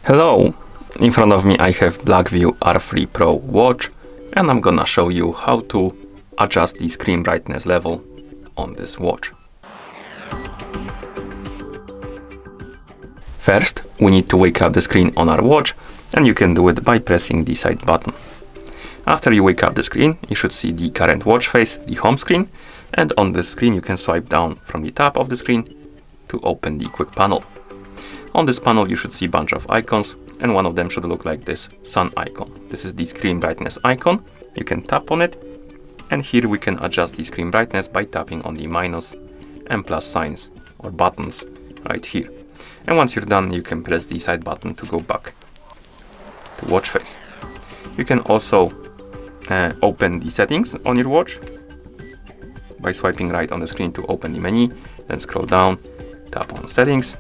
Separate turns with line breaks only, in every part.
Hello! In front of me I have BLACKVIEW R3 Pro watch, and I'm gonna show you how to adjust the screen brightness level on this watch. First, we need to wake up the screen on our watch, and you can do it by pressing the side button. After you wake up the screen, you should see the current watch face, the home screen, and on the screen you can swipe down from the top of the screen to open the quick panel. On this panel you should see a bunch of icons, and one of them should look like this sun icon. This is the screen brightness icon. You can tap on it, and here we can adjust the screen brightness by tapping on the minus and plus signs or buttons right here. And once you're done, you can press the side button to go back to watch face. You can also open the settings on your watch by swiping right on the screen to open the menu, then scroll down, tap on settings,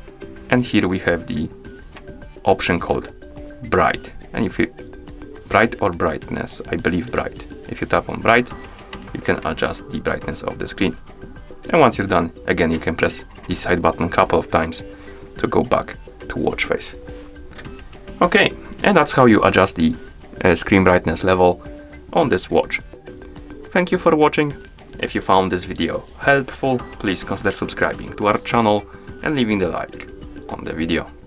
and here we have the option called bright. And if you bright or brightness, I believe bright. If you tap on bright, you can adjust the brightness of the screen. And once you're done, again you can press the side button a couple of times to go back to watch face. Okay, and that's how you adjust the screen brightness level on this watch. Thank you for watching. If you found this video helpful, please consider subscribing to our channel and leaving the like on the video.